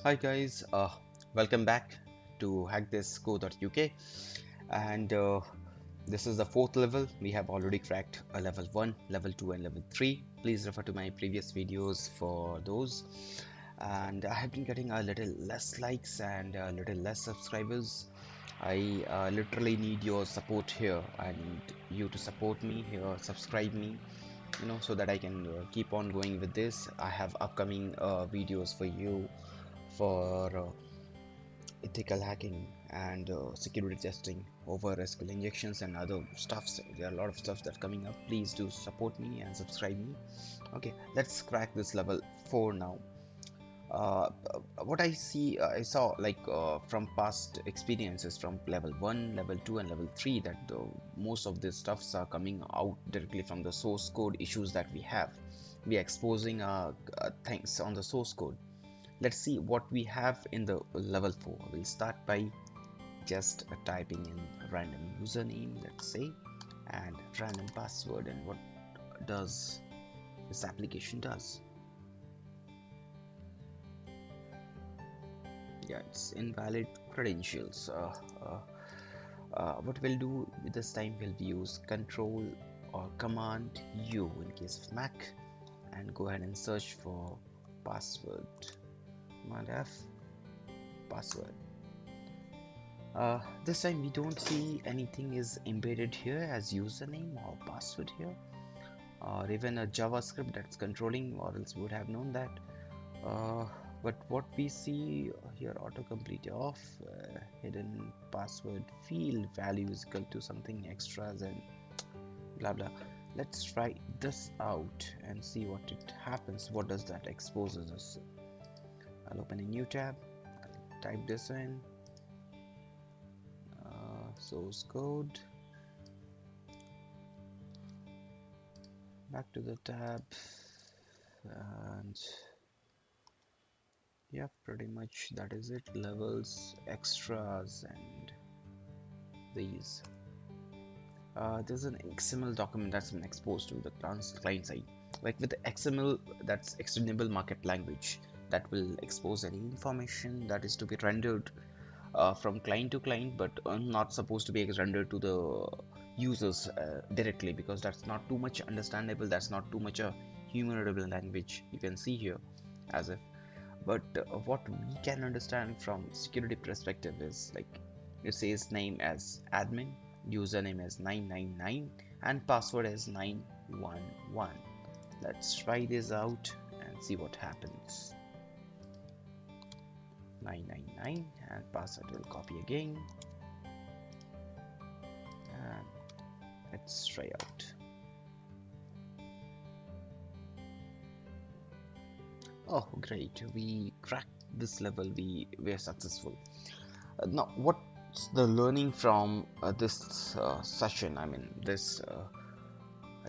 Hi guys, welcome back to hackthisco.uk, and this is the fourth level. We have already cracked a level 1, level 2 and level 3. Please refer to my previous videos for those. And I have been getting a little less likes and a little less subscribers. I literally need your support here. I need you to support me here, subscribe me, so that I can keep on going with this. I have upcoming videos for you for ethical hacking and security testing over SQL injections and other stuffs. There are a lot of stuff that's coming up. Please do support me and subscribe me. Okay, let's crack this level 4 now. What I saw like from past experiences from level 1, level 2 and level 3 that most of these stuffs are coming out directly from the source code issues that we have. We are exposing things on the source code. Let's see what we have in the level 4. We'll start by just typing in random username, let's say, and random password, and what does this application does. Yeah, it's invalid credentials. What we'll do this time, we'll use control or command U in case of Mac, and go ahead and search for password. Command F, password. This time we don't see anything is embedded here as username or password here, or even a JavaScript that's controlling, or else we would have known that. Uh, but what we see here, autocomplete off, hidden password field value is equal to something extras and blah blah. Let's try this out and see what it happens. What does that exposes us? I'll open a new tab, I'll type this in, source code. Back to the tab, and yeah, pretty much that is it. Levels, extras, and these. There's an XML document that's been exposed to the client side. Like with the XML, that's extendable markup language that will expose any information that is to be rendered from client to client, but not supposed to be rendered to the users directly, because that's not too much understandable. That's not too much a human readable language. You can see here as if, but what we can understand from security perspective is like it says name as admin, username as 999, and password as 911. Let's try this out and see what happens. 999 and password will copy again, and let's try out. Oh great, we cracked this level. We are successful. Now what's the learning from this session, I mean this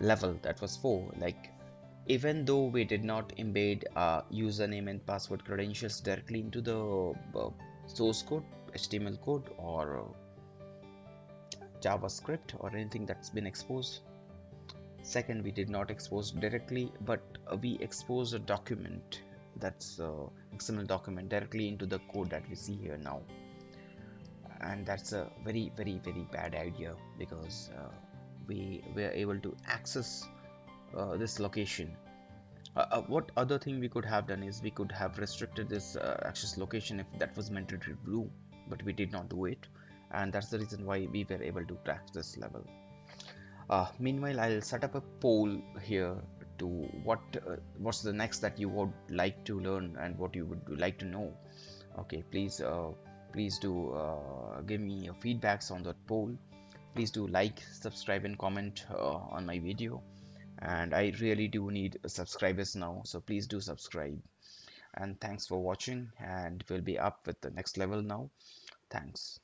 level that was 4? Like, even though we did not embed username and password credentials directly into the source code, HTML code, or JavaScript, or anything that's been exposed. Second, we did not expose directly, but we exposed a document, that's XML document, directly into the code that we see here now. And that's a very very very bad idea, because we were able to access this location. What other thing we could have done is we could have restricted this access location if that was mandatory blue, but we did not do it, and that's the reason why we were able to crack this level. Meanwhile, I'll set up a poll here to what's the next that you would like to learn and what you would like to know. Okay, please do give me your feedbacks on that poll. Please do like, subscribe and comment on my video, and I really do need subscribers now, so please do subscribe. And thanks for watching, and we'll be up with the next level now. Thanks.